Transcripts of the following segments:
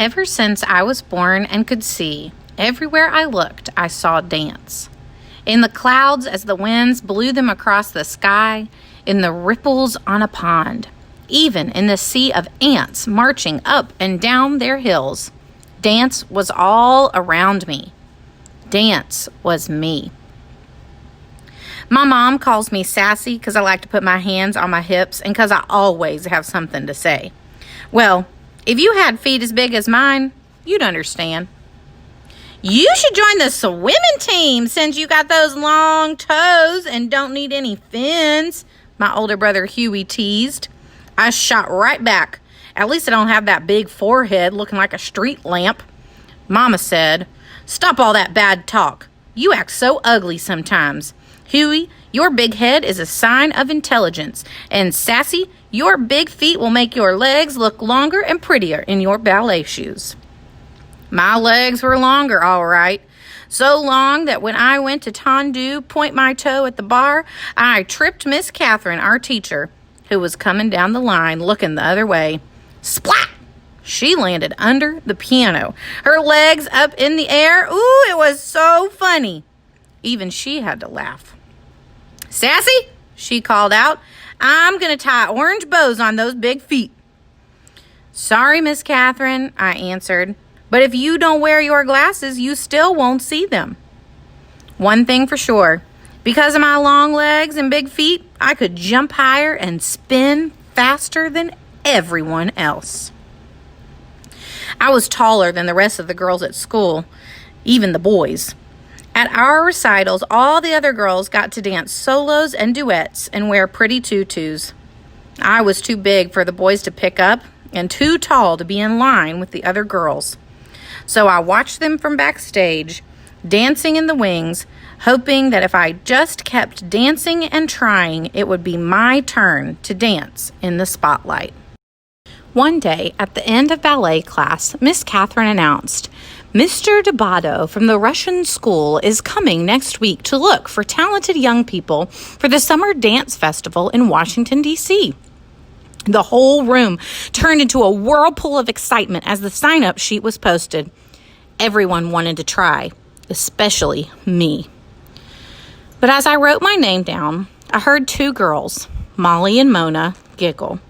Ever since I was born and could see, everywhere I looked, I saw dance. In the clouds as the winds blew them across the sky, in the ripples on a pond, even in the sea of ants marching up and down their hills. Dance was all around me. Dance was me. My mom calls me Sassy because I like to put my hands on my hips and because I always have something to say. Well, if you had feet as big as mine, you'd understand. You should join the swimming team since you got those long toes and don't need any fins, my older brother Huey teased. I shot right back. At least I don't have that big forehead looking like a street lamp. Mama said, "Stop all that bad talk. You act so ugly sometimes. Huey, your big head is a sign of intelligence. And Sassy, your big feet will make your legs look longer and prettier in your ballet shoes." My legs were longer, all right. So long that when I went to Tondu, point my toe at the bar, I tripped Miss Catherine, our teacher, who was coming down the line looking the other way. Splat! She landed under the piano, her legs up in the air. Ooh, it was so funny. Even she had to laugh. "Sassy," she called out, "I'm going to tie orange bows on those big feet." "Sorry, Miss Catherine," I answered, "but if you don't wear your glasses, you still won't see them." One thing for sure, because of my long legs and big feet, I could jump higher and spin faster than everyone else. I was taller than the rest of the girls at school, even the boys. At our recitals, all the other girls got to dance solos and duets and wear pretty tutus. I was too big for the boys to pick up and too tall to be in line with the other girls. So I watched them from backstage, dancing in the wings, hoping that if I just kept dancing and trying, it would be my turn to dance in the spotlight. One day, at the end of ballet class, Miss Catherine announced, "Mr. Debado from the Russian school is coming next week to look for talented young people for the Summer Dance Festival in Washington, D.C. The whole room turned into a whirlpool of excitement as the sign-up sheet was posted. Everyone wanted to try, especially me. But as I wrote my name down, I heard two girls, Molly and Mona, giggle.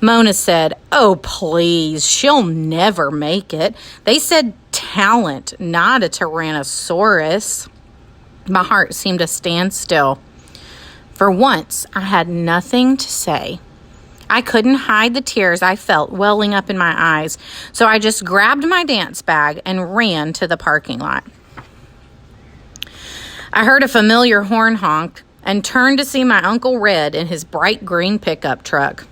Mona said, "Oh, please, she'll never make it. They said talent, not a Tyrannosaurus." My heart seemed to stand still. For once, I had nothing to say. I couldn't hide the tears I felt welling up in my eyes, so I just grabbed my dance bag and ran to the parking lot. I heard a familiar horn honk and turned to see my Uncle Red in his bright green pickup truck.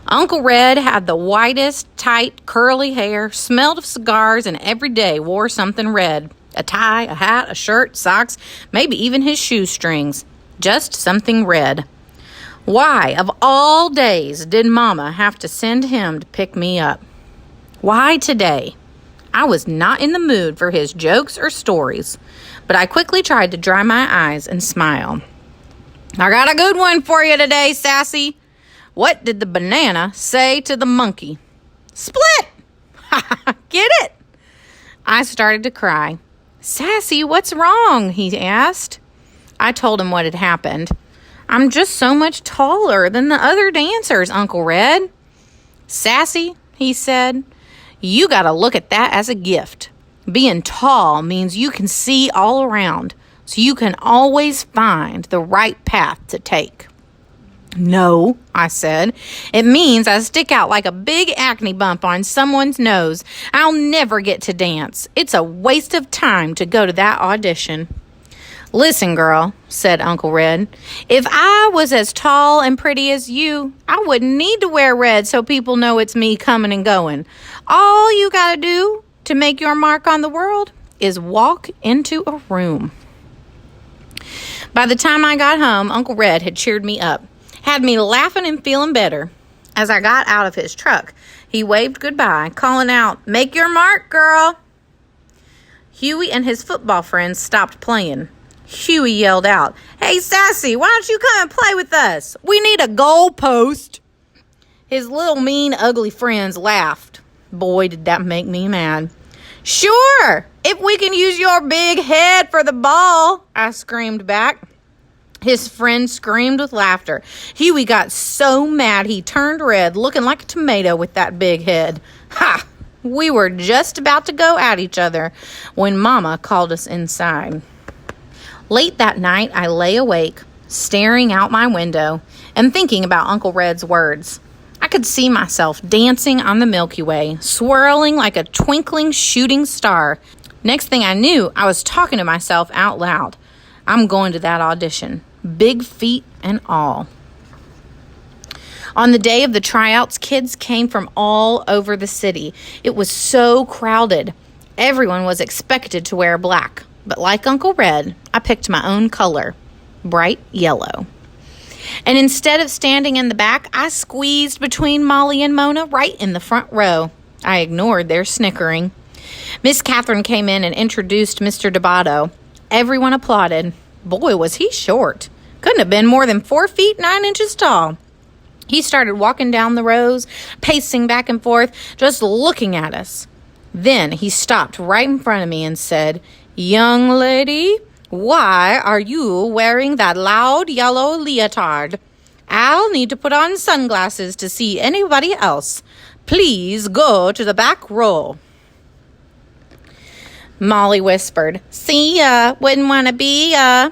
Uncle Red had the whitest, tight, curly hair, smelled of cigars, and every day wore something red. A tie, a hat, a shirt, socks, maybe even his shoestrings. Just something red. Why, of all days, did Mama have to send him to pick me up? Why today? I was not in the mood for his jokes or stories, but I quickly tried to dry my eyes and smile. "I got a good one for you today, Sassy. What did the banana say to the monkey?" "Split!" "Get it?" I started to cry. "Sassy, what's wrong?" he asked. I told him what had happened. "I'm just so much taller than the other dancers, Uncle Red." "Sassy," he said, "you got to look at that as a gift. Being tall means you can see all around, so you can always find the right path to take." "No," I said. "It means I stick out like a big acne bump on someone's nose. I'll never get to dance. It's a waste of time to go to that audition." "Listen, girl," said Uncle Red, "if I was as tall and pretty as you, I wouldn't need to wear red so people know it's me coming and going. All you gotta do to make your mark on the world is walk into a room." By the time I got home, Uncle Red had cheered me up, had me laughing and feeling better. As I got out of his truck, he waved goodbye, calling out, "Make your mark, girl." Huey and his football friends stopped playing. Huey yelled out, "Hey, Sassy, why don't you come and play with us? We need a goal post." His little mean, ugly friends laughed. Boy, did that make me mad. "Sure, if we can use your big head for the ball," I screamed back. His friend screamed with laughter. Huey got so mad he turned red, looking like a tomato with that big head. Ha! We were just about to go at each other when Mama called us inside. Late that night, I lay awake, staring out my window and thinking about Uncle Red's words. I could see myself dancing on the Milky Way, swirling like a twinkling shooting star. Next thing I knew, I was talking to myself out loud. I'm going to that audition, big feet and all. On the day of the tryouts, kids came from all over the city. It was so crowded. Everyone was expected to wear black. But like Uncle Red, I picked my own color, bright yellow. And instead of standing in the back, I squeezed between Molly and Mona right in the front row. I ignored their snickering. Miss Catherine came in and introduced Mr. Debato. Everyone applauded. Boy, was he short. Couldn't have been more than 4 feet 9 inches tall. He started walking down the rows, pacing back and forth, just looking at us. Then he stopped right in front of me and said, "Young lady, why are you wearing that loud yellow leotard? I'll need to put on sunglasses to see anybody else. Please go to the back row." Molly whispered, "See ya, wouldn't want to be ya."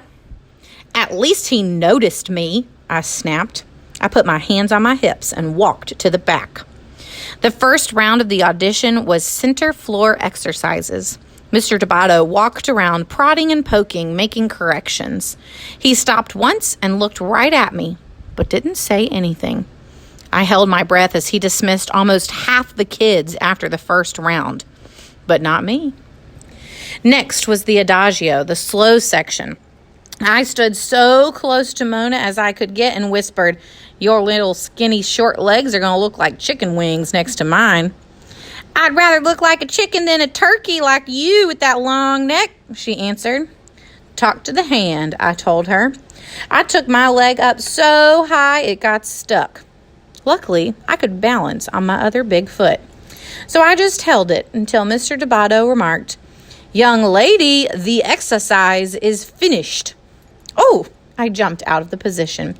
At least he noticed me, I snapped. I put my hands on my hips and walked to the back. The first round of the audition was center floor exercises. Mr. Debato walked around, prodding and poking, making corrections. He stopped once and looked right at me, but didn't say anything. I held my breath as he dismissed almost half the kids after the first round, but not me. Next was the adagio, the slow section. I stood so close to Mona as I could get and whispered, "Your little skinny short legs are going to look like chicken wings next to mine." "I'd rather look like a chicken than a turkey like you with that long neck," she answered. "Talk to the hand," I told her. I took my leg up so high it got stuck. Luckily, I could balance on my other big foot. So I just held it until Mr. Debato remarked, "Young lady, the exercise is finished." Oh, I jumped out of the position.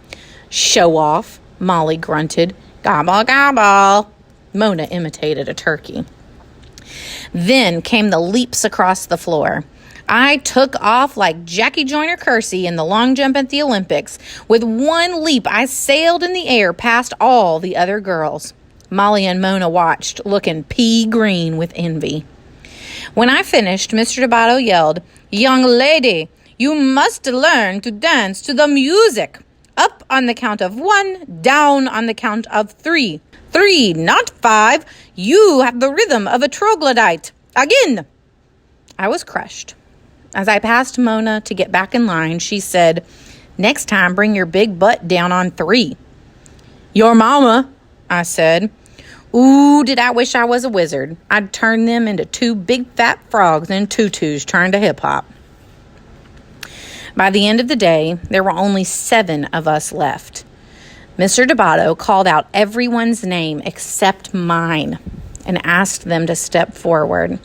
"Show off," Molly grunted. "Gobble, gobble." Mona imitated a turkey. Then came the leaps across the floor. I took off like Jackie Joyner-Kersee in the long jump at the Olympics. With one leap, I sailed in the air past all the other girls. Molly and Mona watched, looking pea green with envy. When I finished, Mr. Debato yelled, "Young lady, you must learn to dance to the music. Up on the count of 1, down on the count of 3. 3, not 5. You have the rhythm of a troglodyte. Again." I was crushed. As I passed Mona to get back in line, she said, "Next time, bring your big butt down on 3. "Your mama," I said. Ooh, did I wish I was a wizard. I'd turn them into 2 big fat frogs in tutus turned to hip-hop. By the end of the day, there were only 7 of us left. Mr. Debato called out everyone's name except mine and asked them to step forward.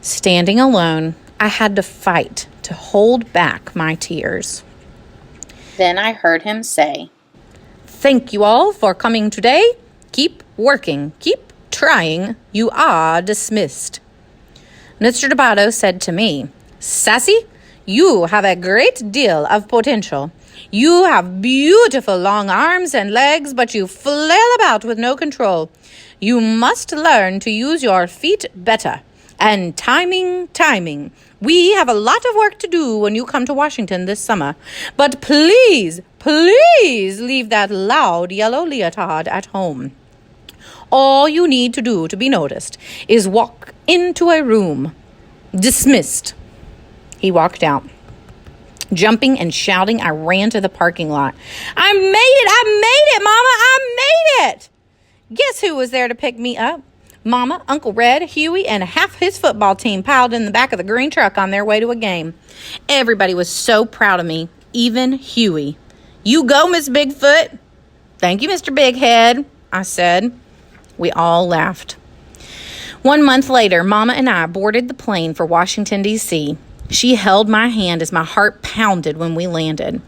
Standing alone, I had to fight to hold back my tears. Then I heard him say, "Thank you all for coming today. Keep working. Keep trying. You are dismissed." Mr. Debato said to me, "Sassy, you have a great deal of potential. You have beautiful long arms and legs, but you flail about with no control. You must learn to use your feet better. And timing. We have a lot of work to do when you come to Washington this summer. But please leave that loud yellow leotard at home. All you need to do to be noticed is walk into a room. Dismissed." He walked out. Jumping and shouting, I ran to the parking lot. I made it, Mama! I made it! Guess who was there to pick me up? Mama, Uncle Red, Huey, and half his football team piled in the back of the green truck on their way to a game. Everybody was so proud of me, even Huey. "You go, Miss Bigfoot." "Thank you, Mr. Big Head," I said. We all laughed. 1 month later, Mama and I boarded the plane for Washington, D.C. She held my hand as my heart pounded when we landed.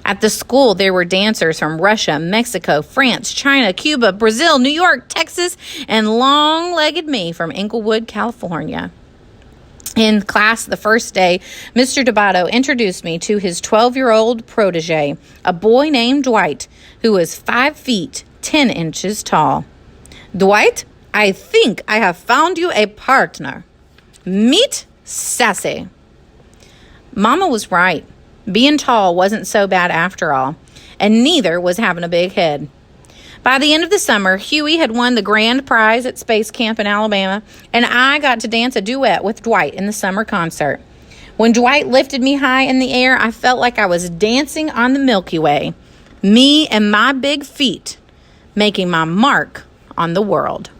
At the school, there were dancers from Russia, Mexico, France, China, Cuba, Brazil, New York, Texas, and long-legged me from Inglewood, California. In class the first day, Mr. DeBotto introduced me to his 12-year-old protege, a boy named Dwight, who was 5 feet, 10 inches tall. "Dwight, I think I have found you a partner. Meet Sassy." Mama was right. Being tall wasn't so bad after all, and neither was having a big head. By the end of the summer, Huey had won the grand prize at Space Camp in Alabama, and I got to dance a duet with Dwight in the summer concert. When Dwight lifted me high in the air, I felt like I was dancing on the Milky Way, me and my big feet, making my mark on the world.